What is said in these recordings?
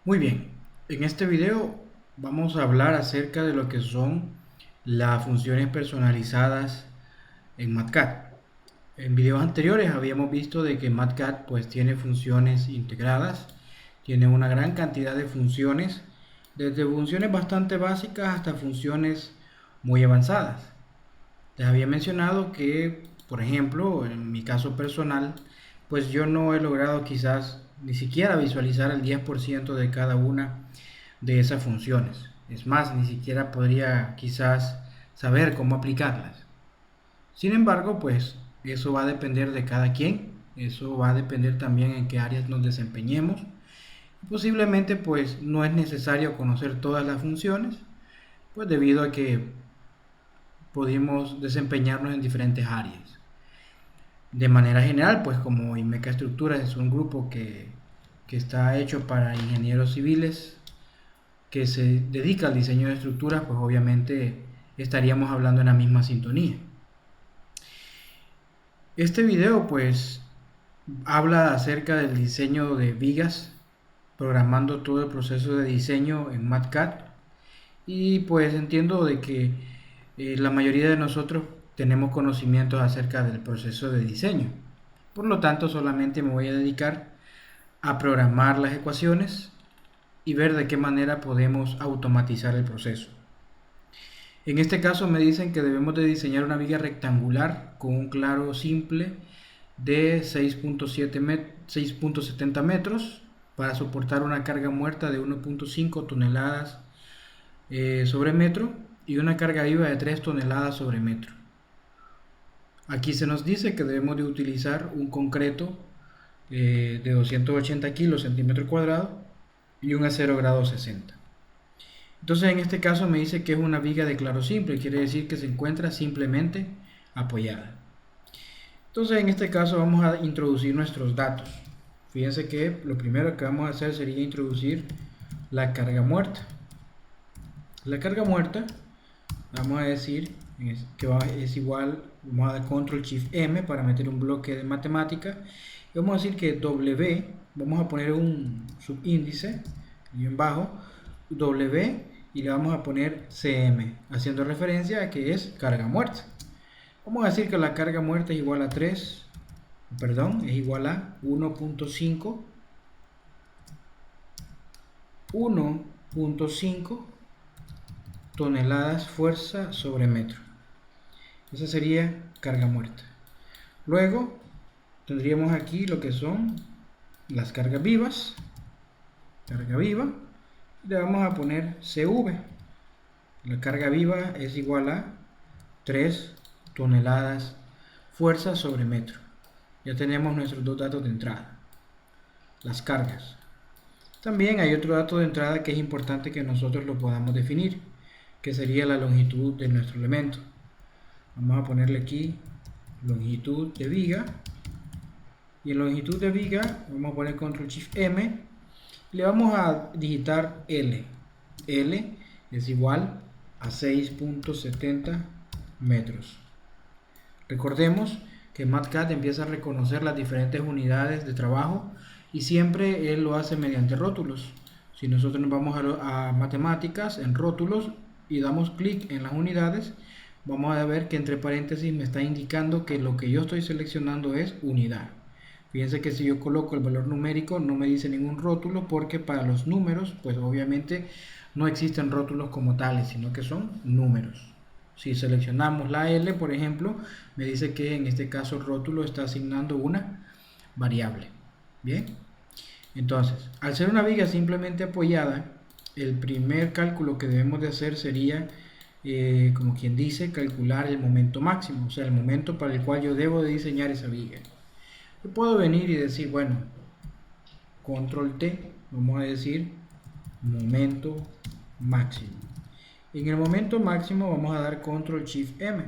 Muy bien, en este video vamos a hablar acerca de lo que son las funciones personalizadas en MatCat. En videos anteriores habíamos visto de que MatCat pues tiene funciones integradas, tiene una gran cantidad de funciones, desde funciones bastante básicas hasta funciones muy avanzadas. Les había mencionado que, por ejemplo, en mi caso personal, pues yo no he logrado quizás ni siquiera visualizar el 10% de cada una de esas funciones. Es más, ni siquiera podría quizás saber cómo aplicarlas. Sin embargo, pues eso va a depender de cada quien. Eso va a depender también en qué áreas nos desempeñemos. Posiblemente pues no es necesario conocer todas las funciones, pues debido a que podemos desempeñarnos en diferentes áreas. De manera general, pues como Inmeca Estructuras es un grupo que está hecho para ingenieros civiles que se dedica al diseño de estructuras, pues obviamente estaríamos hablando en la misma sintonía. Este video pues habla acerca del diseño de vigas, programando todo el proceso de diseño en MatCat, y pues entiendo de que la mayoría de nosotros tenemos conocimientos acerca del proceso de diseño. Por lo tanto, solamente me voy a dedicar a programar las ecuaciones y ver de qué manera podemos automatizar el proceso. En este caso me dicen que debemos de diseñar una viga rectangular con un claro simple de 6.70 metros para soportar una carga muerta de 1.5 toneladas sobre metro y una carga viva de 3 toneladas sobre metro. Aquí se nos dice que debemos de utilizar un concreto de 280 kilos centímetro cuadrado y un acero grado 60. Entonces en este caso me dice que es una viga de claro simple, quiere decir que se encuentra simplemente apoyada. Entonces en este caso vamos a introducir nuestros datos. Fíjense que lo primero que vamos a hacer sería introducir la carga muerta. La carga muerta, vamos a decir que es igual, vamos a dar control shift M para meter un bloque de matemática. Y vamos a decir que W, vamos a poner un subíndice, y en bajo, W, y le vamos a poner CM, haciendo referencia a que es carga muerta. Vamos a decir que la carga muerta es igual a 1.5 toneladas fuerza sobre metro. Esa sería carga muerta. Luego tendríamos aquí lo que son las cargas vivas. Carga viva. Le vamos a poner CV. La carga viva es igual a 3 toneladas fuerza sobre metro. Ya tenemos nuestros dos datos de entrada. Las cargas. También hay otro dato de entrada que es importante que nosotros lo podamos definir, que sería la longitud de nuestro elemento. Vamos a ponerle aquí longitud de viga, y en longitud de viga vamos a poner control shift M y le vamos a digitar L. L es igual a 6.70 metros. Recordemos que MatCat empieza a reconocer las diferentes unidades de trabajo y siempre él lo hace mediante rótulos. Si nosotros nos vamos a matemáticas, en rótulos, y damos clic en las unidades, vamos a ver que entre paréntesis me está indicando que lo que yo estoy seleccionando es unidad. Fíjense que si yo coloco el valor numérico no me dice ningún rótulo, porque para los números pues obviamente no existen rótulos como tales, sino que son números. Si seleccionamos la L, por ejemplo, me dice que en este caso el rótulo está asignando una variable. Bien, entonces, al ser una viga simplemente apoyada, el primer cálculo que debemos de hacer sería, como quien dice, calcular el momento máximo, o sea, el momento para el cual yo debo de diseñar esa viga. Yo puedo venir y decir, bueno, control T, vamos a decir momento máximo. En el momento máximo vamos a dar control shift M.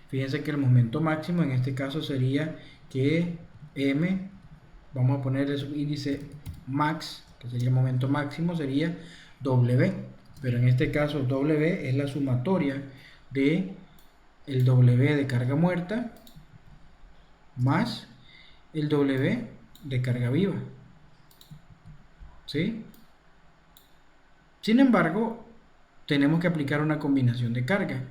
Fíjense que el momento máximo en este caso sería que M, vamos a poner el subíndice max, que sería el momento máximo, sería W, pero en este caso W es la sumatoria de el W de carga muerta más el W de carga viva, ¿sí? Sin embargo, tenemos que aplicar una combinación de carga.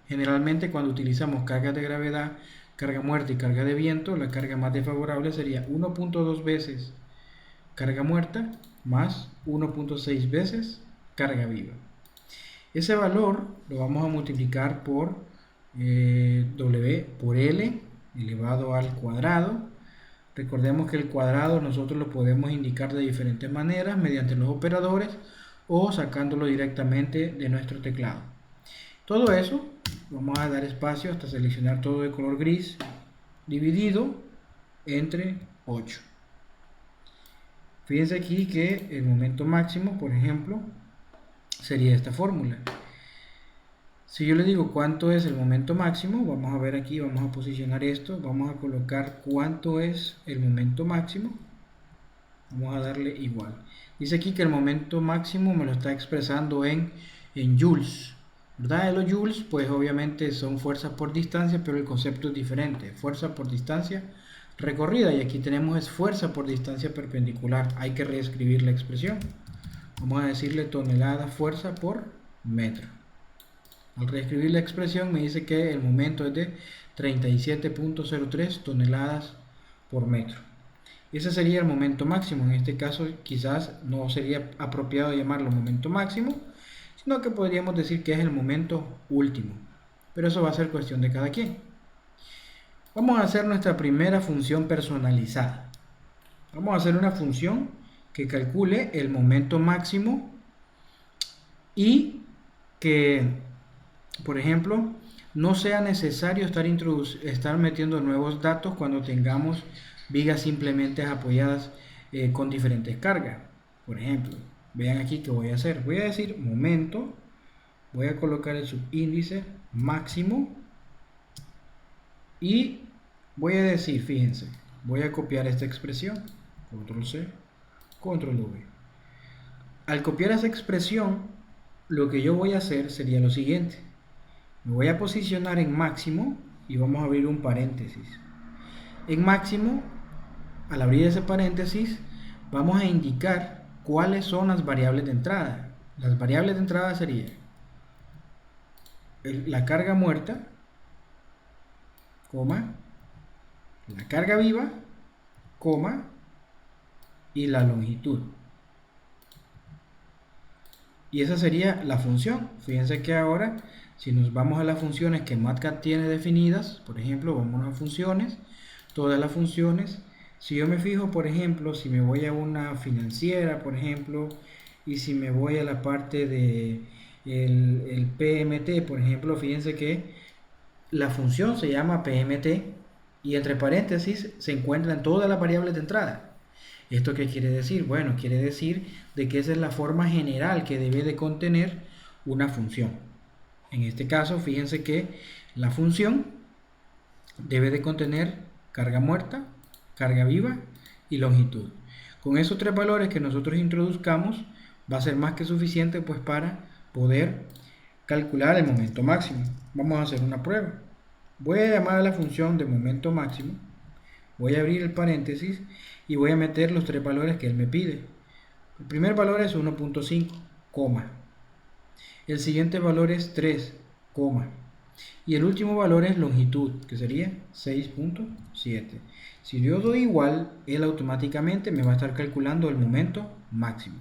Generalmente cuando utilizamos cargas de gravedad, carga muerta y carga de viento, la carga más desfavorable sería 1.2 veces carga muerta más 1.6 veces carga viva. Ese valor lo vamos a multiplicar por W por L elevado al cuadrado. Recordemos que el cuadrado nosotros lo podemos indicar de diferentes maneras, mediante los operadores o sacándolo directamente de nuestro teclado. Todo eso vamos a dar espacio hasta seleccionar todo de color gris, dividido entre 8. Fíjense aquí que el momento máximo, por ejemplo, sería esta fórmula. Si yo le digo cuánto es el momento máximo, vamos a ver aquí, vamos a posicionar esto, vamos a colocar cuánto es el momento máximo, vamos a darle igual. Dice aquí que el momento máximo me lo está expresando en joules, ¿verdad? Los joules pues obviamente son fuerzas por distancia, pero el concepto es diferente, fuerza por distancia recorrida, y aquí tenemos es fuerza por distancia perpendicular. Hay que reescribir la expresión, vamos a decirle tonelada fuerza por metro. Al reescribir la expresión me dice que el momento es de 37.03 toneladas por metro. Ese sería el momento máximo. En este caso quizás no sería apropiado llamarlo momento máximo, sino que podríamos decir que es el momento último. Pero eso va a ser cuestión de cada quien. Vamos a hacer nuestra primera función personalizada. Vamos a hacer una función que calcule el momento máximo y que, por ejemplo, no sea necesario estar metiendo nuevos datos cuando tengamos vigas simplemente apoyadas con diferentes cargas. Por ejemplo, vean aquí que voy a hacer. Voy a decir momento, voy a colocar el subíndice máximo y voy a decir, fíjense, voy a copiar esta expresión, control C, control V. Al copiar esa expresión, lo que yo voy a hacer sería lo siguiente. Me voy a posicionar en máximo y vamos a abrir un paréntesis. En máximo, al abrir ese paréntesis, vamos a indicar cuáles son las variables de entrada. Las variables de entrada serían la carga muerta, coma, la carga viva, coma, y la longitud. Y esa sería la función. Fíjense que ahora, si nos vamos a las funciones que MATLAB tiene definidas, por ejemplo, vamos a funciones, todas las funciones. Si yo me fijo, por ejemplo, si me voy a una financiera, por ejemplo, y si me voy a la parte de el PMT, por ejemplo, fíjense que la función se llama PMT y entre paréntesis se encuentran todas las variables de entrada. ¿Esto qué quiere decir? Bueno, quiere decir de que esa es la forma general que debe de contener una función. En este caso, fíjense que la función debe de contener carga muerta, carga viva y longitud. Con esos tres valores que nosotros introduzcamos, va a ser más que suficiente pues para poder calcular el momento máximo. Vamos a hacer una prueba. Voy a llamar a la función de momento máximo, voy a abrir el paréntesis y voy a meter los tres valores que él me pide. El primer valor es 1.5, coma. El siguiente valor es 3, coma. Y el último valor es longitud, que sería 6.7. Si yo doy igual, él automáticamente me va a estar calculando el momento máximo.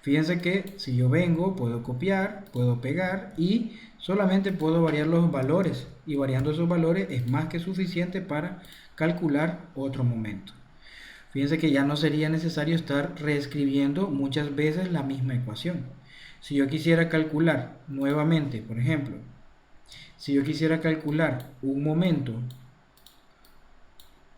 Fíjense que si yo vengo, puedo copiar, puedo pegar y solamente puedo variar los valores. Y variando esos valores es más que suficiente para calcular otro momento. Fíjense que ya no sería necesario estar reescribiendo muchas veces la misma ecuación. Si yo quisiera calcular nuevamente, por ejemplo, si yo quisiera calcular un momento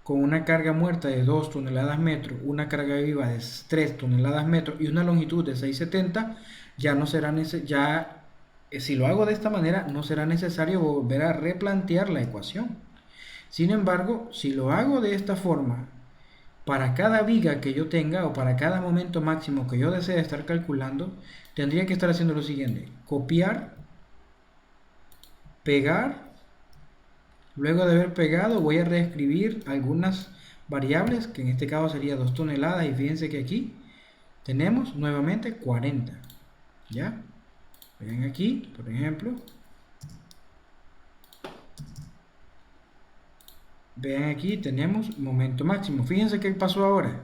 con una carga muerta de 2 toneladas metro, una carga viva de 3 toneladas metro y una longitud de 670, ya no será si lo hago de esta manera, no será necesario volver a replantear la ecuación. Sin embargo, si lo hago de esta forma, para cada viga que yo tenga o para cada momento máximo que yo desee estar calculando, tendría que estar haciendo lo siguiente: copiar, pegar. Luego de haber pegado, voy a reescribir algunas variables, que en este caso sería 2 toneladas, y fíjense que aquí tenemos nuevamente 40. ¿Ya? Ven aquí, por ejemplo. Vean aquí, tenemos momento máximo. Fíjense qué pasó ahora.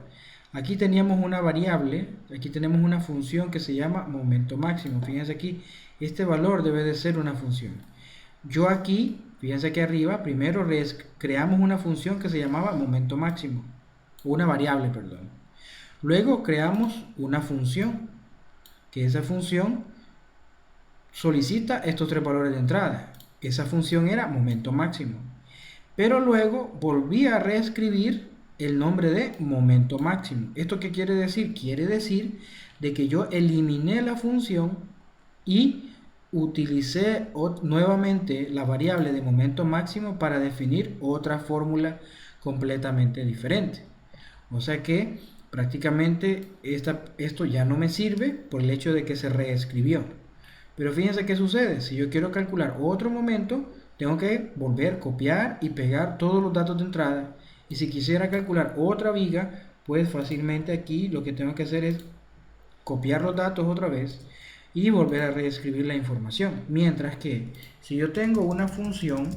Aquí teníamos una variable, aquí tenemos una función que se llama momento máximo. Fíjense aquí, este valor debe de ser una función. Yo aquí, fíjense aquí arriba, primero creamos una función que se llamaba momento máximo. Una variable, perdón. Luego creamos una función, que esa función solicita estos tres valores de entrada. Esa función era momento máximo. Pero luego volví a reescribir el nombre de momento máximo. ¿Esto qué quiere decir? Quiere decir de que yo eliminé la función y utilicé nuevamente la variable de momento máximo para definir otra fórmula completamente diferente. O sea que prácticamente esto ya no me sirve por el hecho de que se reescribió. Pero fíjense qué sucede. Si yo quiero calcular otro momento, tengo que volver, copiar y pegar todos los datos de entrada. Y si quisiera calcular otra viga, pues fácilmente aquí lo que tengo que hacer es copiar los datos otra vez y volver a reescribir la información. Mientras que si yo tengo una función,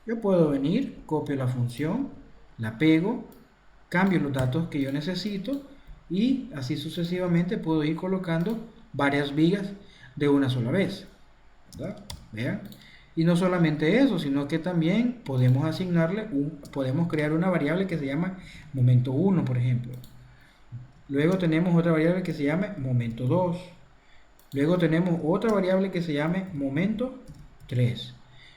yo puedo venir, copio la función, la pego, cambio los datos que yo necesito y así sucesivamente puedo ir colocando varias vigas de una sola vez, ¿verdad? Vean. Y no solamente eso, sino que también podemos asignarle podemos crear una variable que se llama momento 1, por ejemplo. Luego tenemos otra variable que se llama momento 2. Luego tenemos otra variable que se llame momento 3.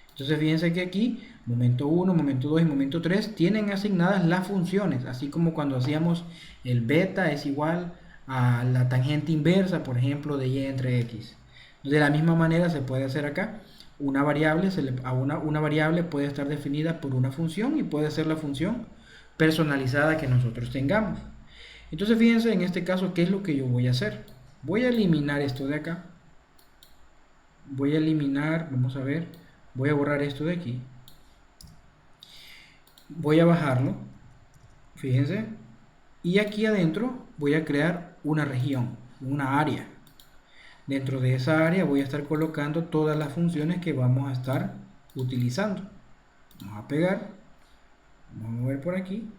Entonces fíjense que aquí momento 1, momento 2 y momento 3 tienen asignadas las funciones, así como cuando hacíamos el beta es igual a la tangente inversa, por ejemplo, de y entre x. De la misma manera se puede hacer acá. Una variable, una variable puede estar definida por una función y puede ser la función personalizada que nosotros tengamos. Entonces fíjense en este caso qué es lo que yo voy a hacer. Voy a eliminar esto de acá. Voy a eliminar, vamos a ver, voy a borrar esto de aquí. Voy a bajarlo, fíjense. Y aquí adentro voy a crear una región, una área. Dentro de esa área voy a estar colocando todas las funciones que vamos a estar utilizando. Vamos a pegar, vamos a mover por aquí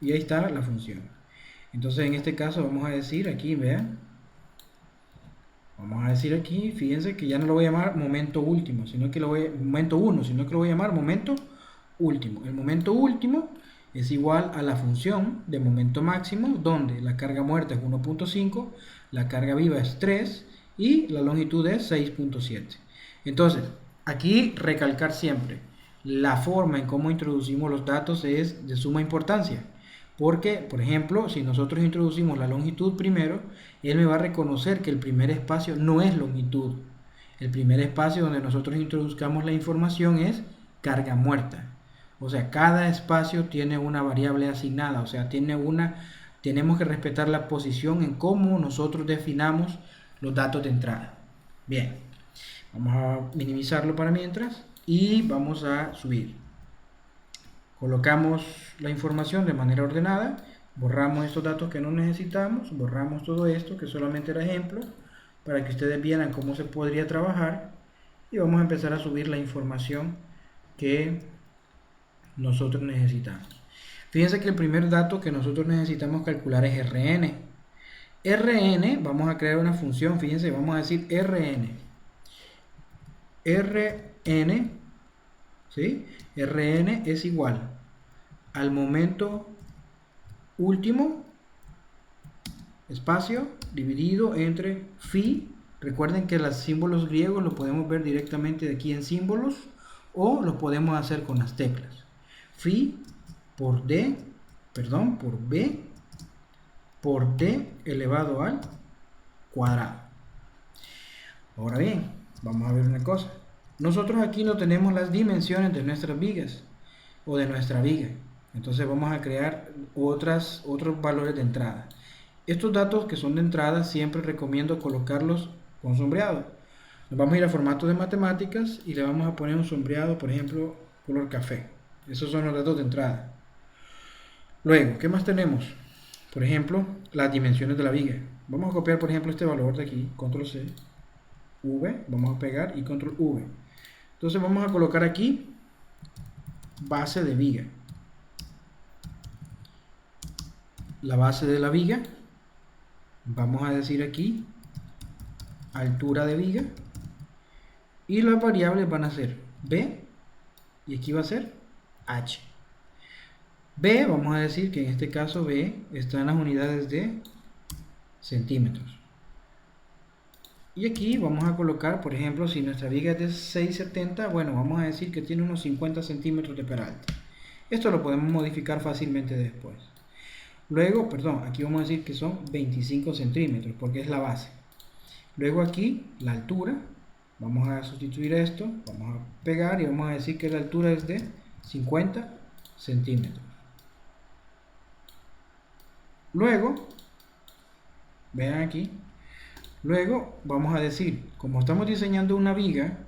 y ahí está la función. Entonces en este caso vamos a decir aquí, vean, vamos a decir aquí, fíjense que ya no lo voy a llamar momento último, sino que momento 1, sino que lo voy a llamar momento último. El momento último es igual a la función de momento máximo, donde la carga muerta es 1.5, la carga viva es 3 y la longitud es 6.7. Entonces, aquí recalcar siempre, la forma en cómo introducimos los datos es de suma importancia. Porque, por ejemplo, si nosotros introducimos la longitud primero, él me va a reconocer que el primer espacio no es longitud. El primer espacio donde nosotros introduzcamos la información es carga muerta. O sea, cada espacio tiene una variable asignada. O sea, tenemos que respetar la posición en cómo nosotros definamos los datos de entrada. Bien, vamos a minimizarlo para mientras y vamos a subir. Colocamos la información de manera ordenada, borramos estos datos que no necesitamos, borramos todo esto que solamente era ejemplo para que ustedes vieran cómo se podría trabajar y vamos a empezar a subir la información que nosotros necesitamos. Fíjense que el primer dato que nosotros necesitamos calcular es RN. RN, vamos a crear una función, fíjense, vamos a decir RN. RN, ¿sí? RN es igual al momento último, espacio, dividido entre phi. Recuerden que los símbolos griegos los podemos ver directamente de aquí en símbolos o lo podemos hacer con las teclas. Phi por D, perdón, por B por D elevado al cuadrado. Ahora bien, vamos a ver una cosa. Nosotros aquí no tenemos las dimensiones de nuestras vigas o de nuestra viga. Entonces vamos a crear otros valores de entrada. Estos datos que son de entrada siempre recomiendo colocarlos con sombreado. Nos vamos a ir a formato de matemáticas y le vamos a poner un sombreado, por ejemplo, color café. Esos son los datos de entrada. Luego, ¿qué más tenemos? Por ejemplo, las dimensiones de la viga. Vamos a copiar, por ejemplo, este valor de aquí, control C. V, vamos a pegar y control V. Entonces vamos a colocar aquí base de viga. La base de la viga, vamos a decir aquí altura de viga, y las variables van a ser B y aquí va a ser H. B, vamos a decir que en este caso B está en las unidades de centímetros. Y aquí vamos a colocar, por ejemplo, si nuestra viga es de 670, bueno, vamos a decir que tiene unos 50 centímetros de peralte. Esto lo podemos modificar fácilmente después. Luego, perdón, aquí vamos a decir que son 25 centímetros, porque es la base. Luego aquí, la altura, vamos a sustituir esto, vamos a pegar y vamos a decir que la altura es de 50 centímetros. Luego, vean aquí, luego vamos a decir, como estamos diseñando una viga,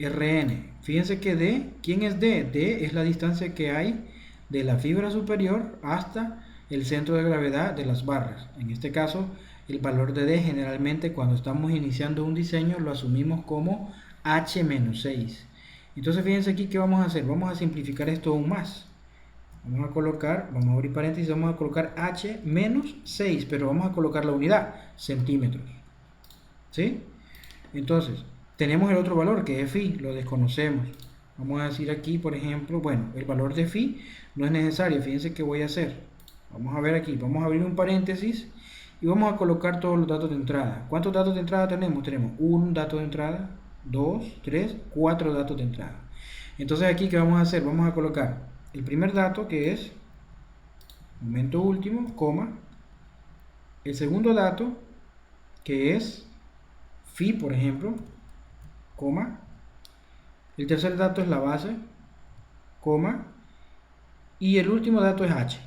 RN, fíjense que D, ¿quién es D? D es la distancia que hay de la fibra superior hasta el centro de gravedad de las barras. En este caso, el valor de D generalmente cuando estamos iniciando un diseño lo asumimos como H-6. Entonces fíjense aquí que vamos a hacer, vamos a simplificar esto aún más. Vamos a colocar, vamos a abrir paréntesis, vamos a colocar H-6, pero vamos a colocar la unidad, centímetros. ¿Sí? Entonces, tenemos el otro valor que es phi, lo desconocemos. Vamos a decir aquí, por ejemplo, bueno, el valor de phi no es necesario, fíjense qué voy a hacer. Vamos a ver aquí, vamos a abrir un paréntesis y vamos a colocar todos los datos de entrada. ¿Cuántos datos de entrada tenemos? Tenemos un dato de entrada, 2, 3, 4 datos de entrada. Entonces aquí, ¿qué vamos a hacer? Vamos a colocar el primer dato que es momento último, coma. El segundo dato que es phi, por ejemplo, coma. El tercer dato es la base, coma. Y el último dato es h.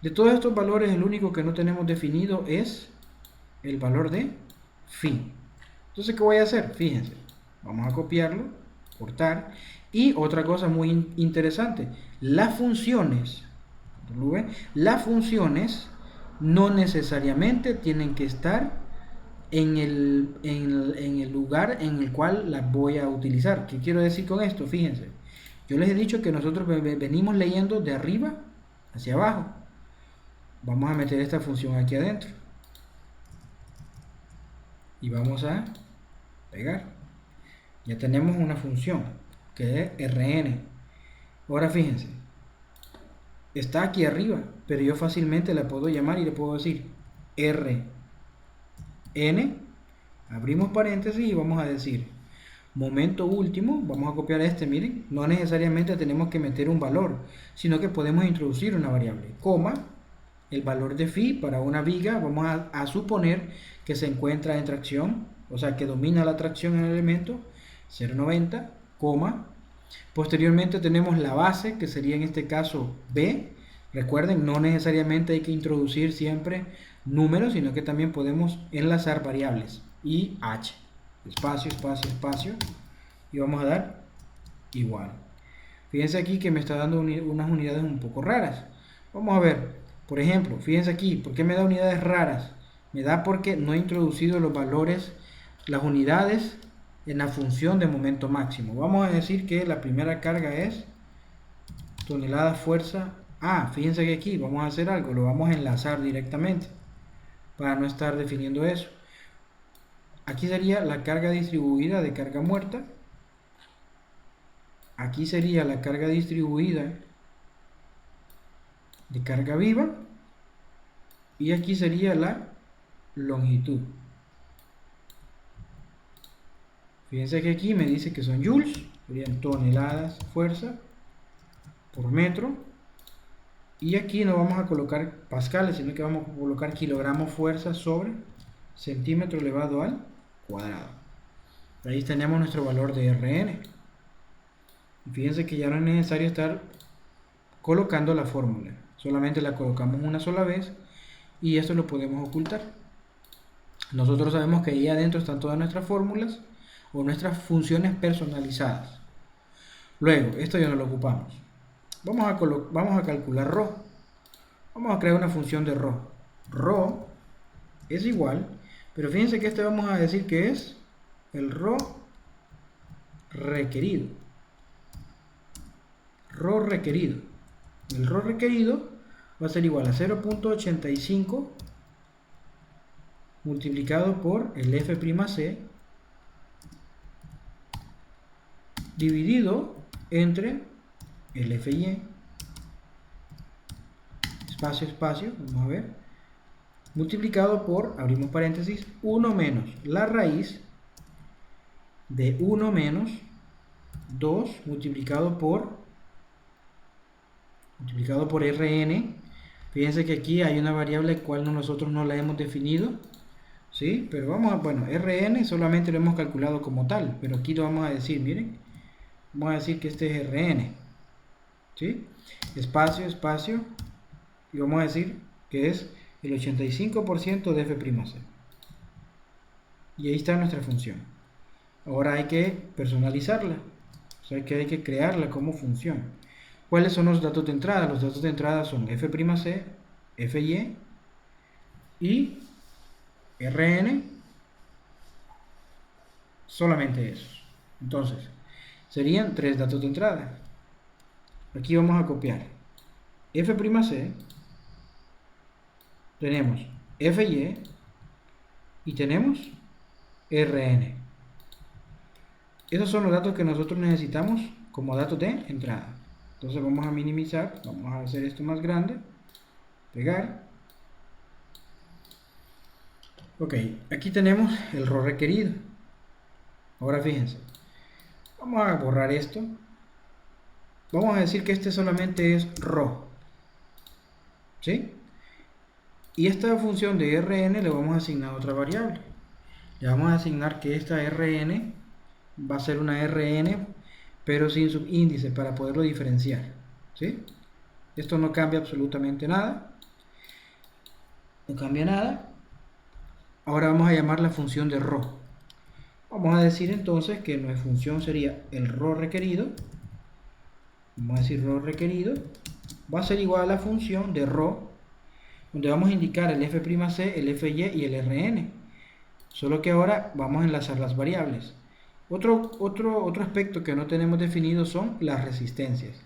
De todos estos valores, el único que no tenemos definido es el valor de phi. Entonces, ¿qué voy a hacer? Fíjense, vamos a copiarlo, cortar. Y otra cosa muy interesante, las funciones no necesariamente tienen que estar en el lugar en el cual las voy a utilizar. ¿Qué quiero decir con esto? Fíjense, yo les he dicho que nosotros venimos leyendo de arriba hacia abajo. Vamos a meter esta función aquí adentro y vamos a pegar. Ya tenemos una función que es RN. Ahora fíjense, está aquí arriba, pero yo fácilmente la puedo llamar y le puedo decir RN, abrimos paréntesis y vamos a decir momento último, vamos a copiar este, miren, no necesariamente tenemos que meter un valor, sino que podemos introducir una variable, coma, el valor de phi para una viga, vamos a suponer que se encuentra en tracción, o sea que domina la tracción en el elemento, 0,90, coma. Posteriormente tenemos la base, que sería en este caso B. Recuerden, no necesariamente hay que introducir siempre números, sino que también podemos enlazar variables. Y H, espacio, espacio, espacio, y vamos a dar igual. Fíjense aquí que me está dando unas unidades un poco raras. Vamos a ver, por ejemplo, fíjense aquí, ¿por qué me da unidades raras? Me da porque no he introducido los valores, las unidades en la función de momento máximo. Vamos a decir que la primera carga es tonelada fuerza A. Fíjense que aquí vamos a hacer algo, lo vamos a enlazar directamente para no estar definiendo eso. Aquí sería la carga distribuida de carga muerta. Aquí sería la carga distribuida de carga viva. Y aquí sería la longitud. Fíjense que aquí me dice que son joules, serían toneladas fuerza por metro. Y aquí no vamos a colocar pascales, sino que vamos a colocar kilogramos fuerza sobre centímetro elevado al cuadrado. Ahí tenemos nuestro valor de RN. Y fíjense que ya no es necesario estar colocando la fórmula. Solamente la colocamos una sola vez y esto lo podemos ocultar. Nosotros sabemos que ahí adentro están todas nuestras fórmulas o nuestras funciones personalizadas. Luego, esto ya no lo ocupamos. Vamos a calcular ρ. Vamos a crear una función de ρ. ρ es igual, pero fíjense que este vamos a decir que es el ρ requerido. ρ requerido. El ρ requerido va a ser igual a 0.85 multiplicado por el F'C dividido entre el Fy, espacio, espacio, vamos a ver, multiplicado por, abrimos paréntesis, 1 menos la raíz de 1 menos 2 multiplicado por Rn. Fíjense que aquí hay una variable cual nosotros no la hemos definido, ¿sí? Pero vamos a, bueno, Rn solamente lo hemos calculado como tal, pero aquí lo vamos a decir, miren, vamos a decir que este es Rn, ¿sí? Espacio, espacio, y vamos a decir que es el 85% de F'C. Y ahí está nuestra función. Ahora hay que personalizarla, o sea que hay que crearla como función. ¿Cuáles son los datos de entrada? Los datos de entrada son F'C, Fy y Rn, solamente esos. Entonces, serían 3 datos de entrada. Aquí vamos a copiar F'C, tenemos Fy y tenemos Rn. Esos son los datos que nosotros necesitamos como datos de entrada. Entonces vamos a minimizar, vamos a hacer esto más grande, pegar. Ok, aquí tenemos el ρ requerido. Ahora fíjense, vamos a borrar esto. Vamos a decir que este solamente es ρ, ¿sí? Y esta función de Rn le vamos a asignar otra variable. Le vamos a asignar que esta Rn va a ser una Rn pero sin subíndice para poderlo diferenciar, ¿sí? Esto no cambia absolutamente nada, no cambia nada. Ahora vamos a llamar la función de ρ. Vamos a decir entonces que nuestra función sería el ρ requerido. Vamos a decir ρ requerido va a ser igual a la función de ρ, donde vamos a indicar el F'C, el Fy y el Rn. Solo que ahora vamos a enlazar las variables. Otro aspecto que no tenemos definido son las resistencias.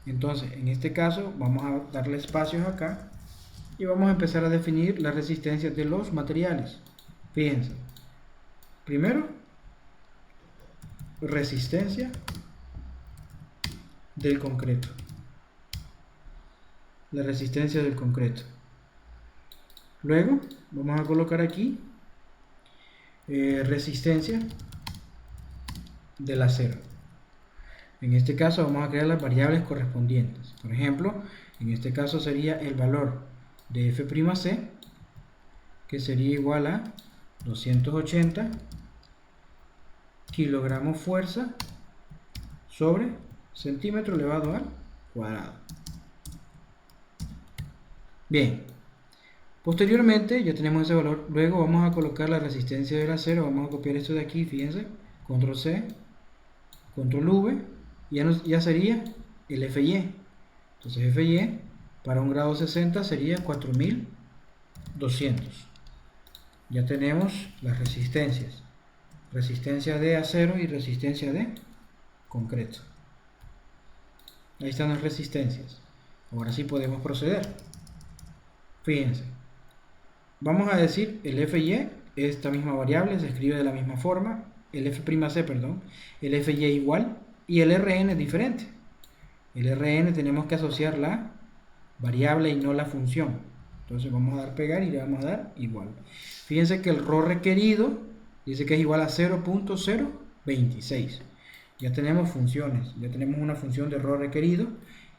Entonces, en este caso, vamos a darle espacios acá y vamos a empezar a definir las resistencias de los materiales. Fíjense. Primero, resistencia del concreto. La resistencia del concreto. Luego, vamos a colocar aquí resistencia del acero. En este caso vamos a crear las variables correspondientes. Por ejemplo, en este caso sería el valor de F'C, que sería igual a 280 kilogramos fuerza sobre centímetro elevado al cuadrado. Bien, posteriormente ya tenemos ese valor. Luego vamos a colocar la resistencia del acero. Vamos a copiar esto de aquí, fíjense, control C, control V, y ya sería el Fy. Entonces Fy para un grado 60 sería 4200. Ya tenemos las resistencias, resistencia de acero y resistencia de concreto. Ahí están las resistencias. Ahora sí podemos proceder. Fíjense, vamos a decir el Fy, esta misma variable se escribe de la misma forma, el F'C, perdón, el Fy igual, y el Rn es diferente. El Rn tenemos que asociar la variable y no la función. Entonces vamos a dar pegar y le vamos a dar igual. Fíjense que el ρ requerido dice que es igual a 0.026. Ya tenemos funciones, ya tenemos una función de ρ requerido,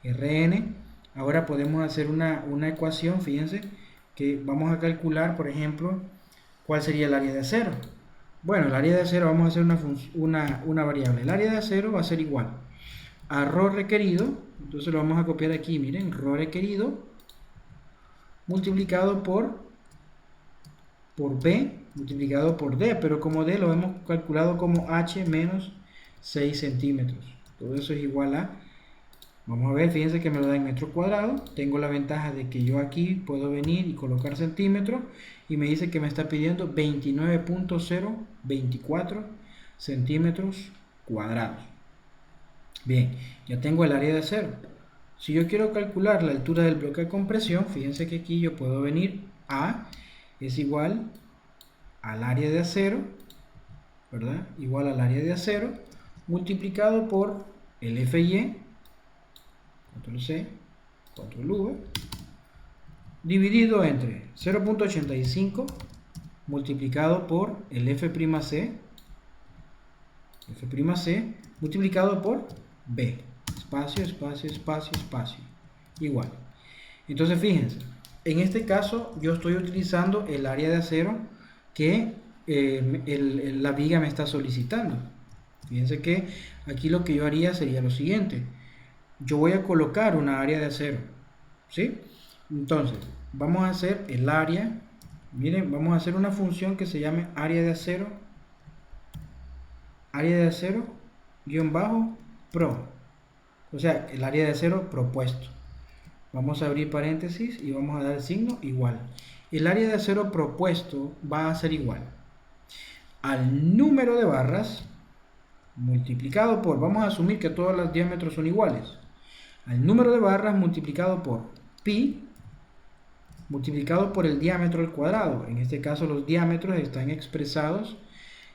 Rn. Ahora podemos hacer una ecuación, fíjense, que vamos a calcular, por ejemplo, cuál sería el área de acero. Bueno, el área de acero vamos a hacer una variable. El área de acero va a ser igual a ρ requerido, entonces lo vamos a copiar aquí, miren, ρ requerido multiplicado por B multiplicado por D, pero como D lo hemos calculado como H menos 6 centímetros. Todo eso es igual a, vamos a ver, fíjense que me lo da en metro cuadrado. Tengo la ventaja de que yo aquí puedo venir y colocar centímetros y me dice que me está pidiendo 29.024 centímetros cuadrados. Bien, ya tengo el área de acero. Si yo quiero calcular la altura del bloque de compresión, fíjense que aquí yo puedo venir A es igual al área de acero, ¿verdad? Igual al área de acero multiplicado por el FY, control C, control V, dividido entre 0.85 multiplicado por el F'C, multiplicado por B, espacio, espacio, espacio, espacio, igual. Entonces fíjense, en este caso yo estoy utilizando el área de acero que la viga me está solicitando. Fíjense que aquí lo que yo haría sería lo siguiente: yo voy a colocar una área de acero, ¿sí? Entonces vamos a hacer el área, miren, vamos a hacer una función que se llame área de acero guión bajo pro, o sea, el área de acero propuesto. Vamos a abrir paréntesis y vamos a dar el signo igual. El área de acero propuesto va a ser igual al número de barras multiplicado por, vamos a asumir que todos los diámetros son iguales, al número de barras multiplicado por pi multiplicado por el diámetro al cuadrado. En este caso los diámetros están expresados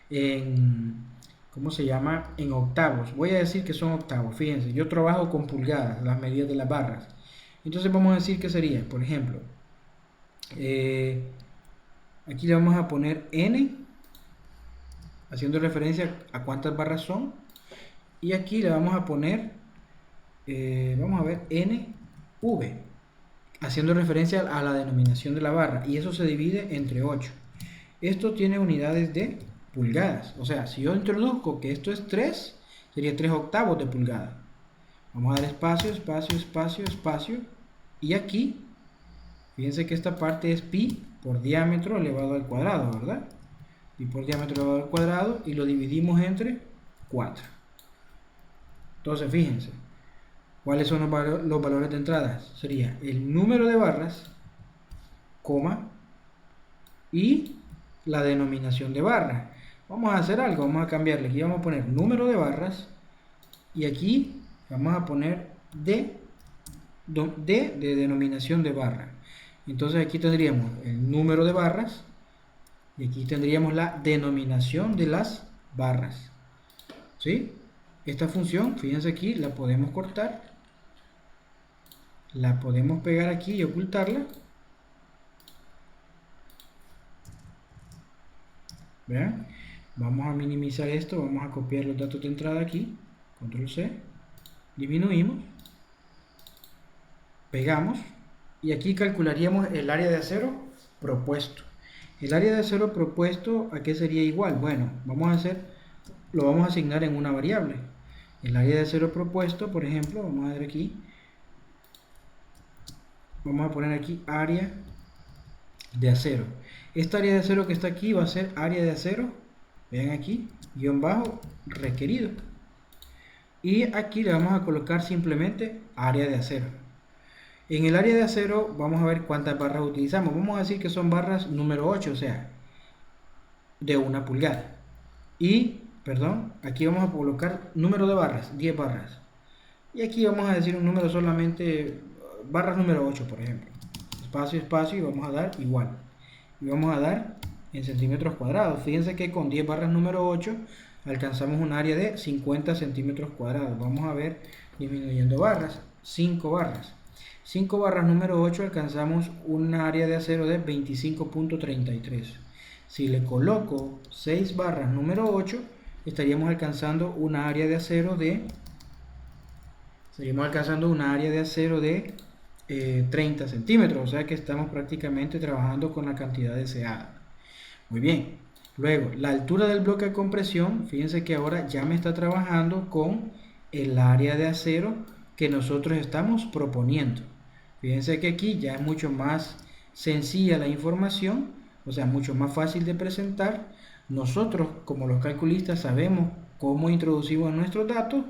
en, ¿cómo se llama?, en octavos. Voy a decir que son octavos. Fíjense, yo trabajo con pulgadas, las medidas de las barras. Entonces vamos a decir que sería, por ejemplo, aquí le vamos a poner n, haciendo referencia a cuántas barras son. Y aquí le vamos a poner, vamos a ver, nv, haciendo referencia a la denominación de la barra. Y eso se divide entre 8. Esto tiene unidades de pulgadas. O sea, si yo introduzco que esto es 3, sería 3 octavos de pulgada. Vamos a dar espacio, espacio, espacio, espacio. Y aquí, fíjense que esta parte es pi por diámetro elevado al cuadrado, ¿verdad? Pi por diámetro elevado al cuadrado, y lo dividimos entre 4. Entonces, fíjense, ¿cuáles son los valores de entrada? Sería el número de barras, coma, y la denominación de barra. Vamos a hacer algo, vamos a cambiarle. Aquí vamos a poner número de barras, y aquí vamos a poner D de denominación de barra. Entonces aquí tendríamos el número de barras y aquí tendríamos la denominación de las barras, ¿sí? Esta función, fíjense aquí, la podemos cortar, la podemos pegar aquí y ocultarla. ¿Vean? Vamos a minimizar esto, vamos a copiar los datos de entrada aquí, control C, disminuimos, pegamos, y aquí calcularíamos el área de acero propuesto. El área de acero propuesto, ¿a qué sería igual? Bueno, lo vamos a asignar en una variable. El área de acero propuesto, por ejemplo, vamos a ver aquí, vamos a poner aquí área de acero. Esta área de acero que está aquí va a ser área de acero, vean aquí, guión bajo, requerido. Y aquí le vamos a colocar simplemente área de acero. En el área de acero vamos a ver cuántas barras utilizamos. Vamos a decir que son barras número 8, o sea, de 1 pulgada. Y, perdón, aquí vamos a colocar número de barras, 10 barras. Y aquí vamos a decir un número solamente, barras número 8, por ejemplo. Espacio, espacio, y vamos a dar igual. Y vamos a dar en centímetros cuadrados. Fíjense que con 10 barras número 8 alcanzamos un área de 50 centímetros cuadrados. Vamos a ver disminuyendo barras, 5 barras. 5 barras número 8 alcanzamos un área de acero de 25.33. Si le coloco 6 barras número 8, estaríamos alcanzando una área de acero de 30 centímetros, o sea que estamos prácticamente trabajando con la cantidad deseada. Muy bien, luego la altura del bloque de compresión, fíjense que ahora ya me está trabajando con el área de acero que nosotros estamos proponiendo. Fíjense que aquí ya es mucho más sencilla la información, o sea, mucho más fácil de presentar. Nosotros, como los calculistas, sabemos cómo introducimos nuestros datos.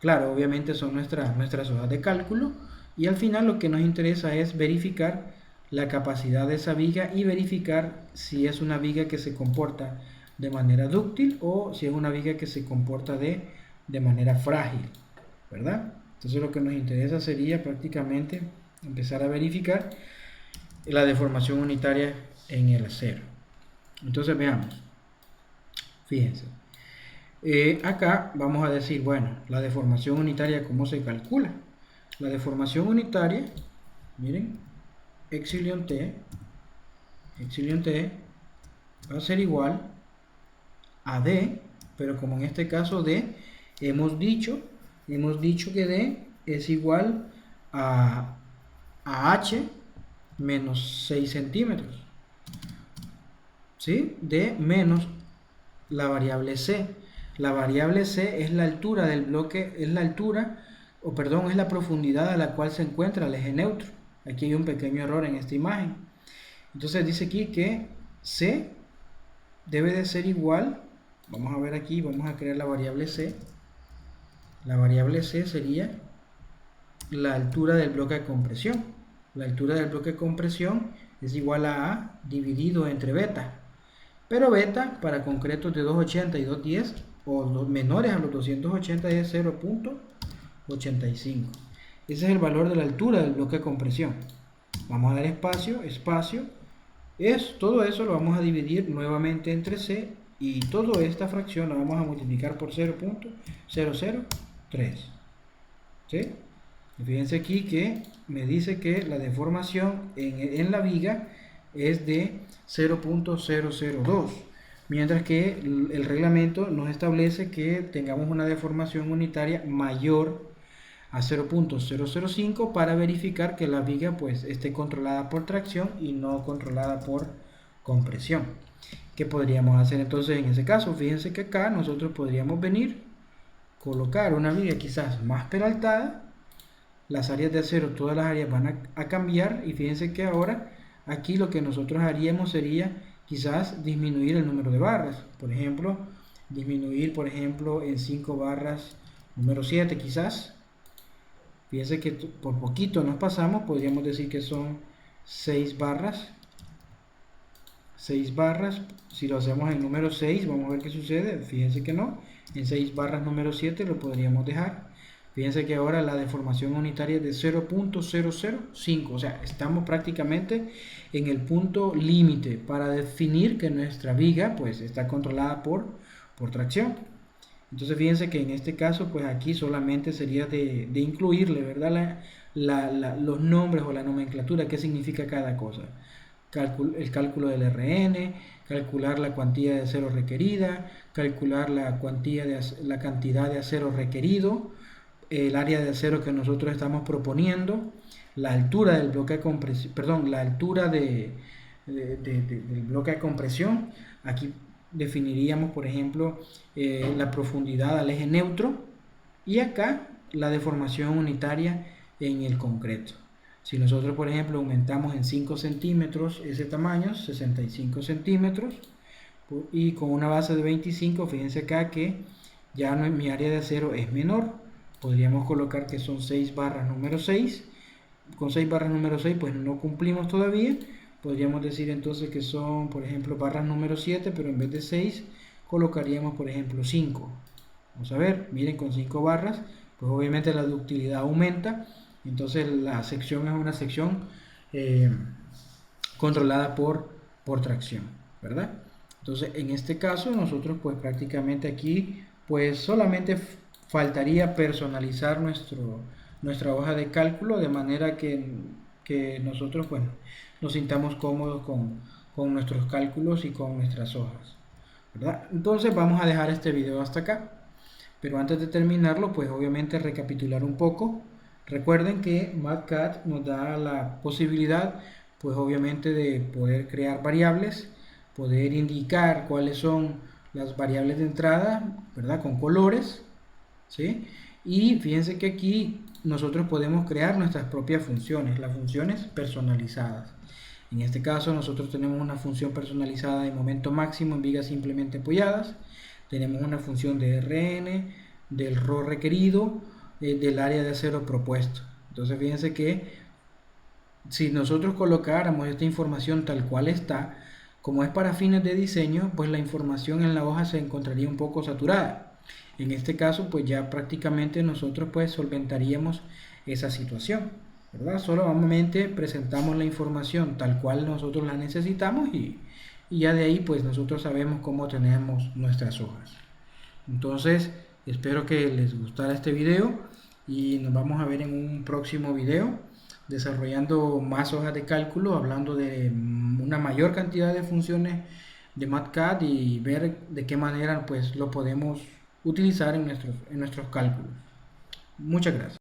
Claro, obviamente son nuestras hojas de cálculo, y al final lo que nos interesa es verificar la capacidad de esa viga y verificar si es una viga que se comporta de manera dúctil o si es una viga que se comporta de manera frágil, ¿verdad? Entonces lo que nos interesa sería prácticamente empezar a verificar la deformación unitaria en el acero. Entonces veamos, fíjense, acá vamos a decir, bueno, la deformación unitaria, ¿cómo se calcula? La deformación unitaria, miren, epsilon T va a ser igual a D, pero como en este caso D, hemos dicho que D es igual a H menos 6 centímetros, ¿sí? D menos la variable C. La variable C es la altura del bloque, es la altura, o perdón, es la profundidad a la cual se encuentra el eje neutro. Aquí hay un pequeño error en esta imagen. Entonces dice aquí que C debe de ser igual, vamos a ver aquí, vamos a crear la variable C. La variable C sería la altura del bloque de compresión. La altura del bloque de compresión es igual a dividido entre beta. Pero beta para concretos de 280 y 210 o menores a los 280 es 0.85. Ese es el valor de la altura del bloque de compresión. Vamos a dar espacio, todo eso lo vamos a dividir nuevamente entre C y toda esta fracción la vamos a multiplicar por 0.003. ¿Sí? Fíjense aquí que me dice que la deformación en la viga es de 0.002, mientras que el reglamento nos establece que tengamos una deformación unitaria mayor a 0.005 para verificar que la viga pues esté controlada por tracción y no controlada por compresión. ¿Qué podríamos hacer entonces en ese caso? Fíjense que acá nosotros podríamos venir, colocar una viga quizás más peraltada, las áreas de acero, todas las áreas van a cambiar y fíjense que ahora aquí lo que nosotros haríamos sería quizás disminuir el número de barras, por ejemplo, disminuir en 5 barras número 7 quizás. Fíjense que por poquito nos pasamos, podríamos decir que son 6 barras. 6 barras, si lo hacemos en número 6, vamos a ver qué sucede. Fíjense que no, en 6 barras número 7 lo podríamos dejar. Fíjense que ahora la deformación unitaria es de 0.005, o sea, estamos prácticamente en el punto límite para definir que nuestra viga pues está controlada por tracción. Entonces fíjense que en este caso pues aquí solamente sería de incluirle, ¿verdad? Los nombres o la nomenclatura, qué significa cada cosa. El cálculo del RN, calcular la cuantía de acero requerida, calcular la cantidad de acero requerido, el área de acero que nosotros estamos proponiendo, la altura del bloque de compresión, perdón, la altura del bloque de compresión. Aquí definiríamos, por ejemplo, la profundidad al eje neutro y acá la deformación unitaria en el concreto. Si nosotros, por ejemplo, aumentamos en 5 centímetros ese tamaño, 65 centímetros, y con una base de 25, fíjense acá que ya mi área de acero es menor. Podríamos colocar que son 6 barras número 6. Con 6 barras número 6 pues no cumplimos todavía. Podríamos decir entonces que son, por ejemplo, barras número 7, pero en vez de 6 colocaríamos, por ejemplo, 5. Vamos a ver, miren, con 5 barras, pues obviamente la ductilidad aumenta. Entonces la sección es una sección controlada por tracción, ¿verdad? Entonces en este caso nosotros pues prácticamente aquí pues solamente faltaría personalizar nuestra hoja de cálculo de manera que nosotros pues nos sintamos cómodos con nuestros cálculos y con nuestras hojas, ¿verdad? Entonces vamos a dejar este video hasta acá, pero antes de terminarlo pues obviamente recapitular un poco. Recuerden que MATCAD nos da la posibilidad pues obviamente de poder crear variables, poder indicar cuáles son las variables de entrada, ¿verdad? Con colores, ¿sí? Y fíjense que aquí nosotros podemos crear nuestras propias funciones, las funciones personalizadas. En este caso nosotros tenemos una función personalizada de momento máximo en vigas simplemente apoyadas, tenemos una función de RN, del RO requerido, del área de acero propuesto. Entonces fíjense que si nosotros colocáramos esta información tal cual está, como es para fines de diseño, pues la información en la hoja se encontraría un poco saturada. En este caso, pues ya prácticamente nosotros pues solventaríamos esa situación, ¿verdad? Solamente presentamos la información tal cual nosotros la necesitamos y ya de ahí pues nosotros sabemos cómo tenemos nuestras hojas. Entonces, espero que les gustara este video y nos vamos a ver en un próximo video desarrollando más hojas de cálculo, hablando de una mayor cantidad de funciones de MATCAD y ver de qué manera pues lo podemos utilizar en nuestros cálculos. Muchas gracias.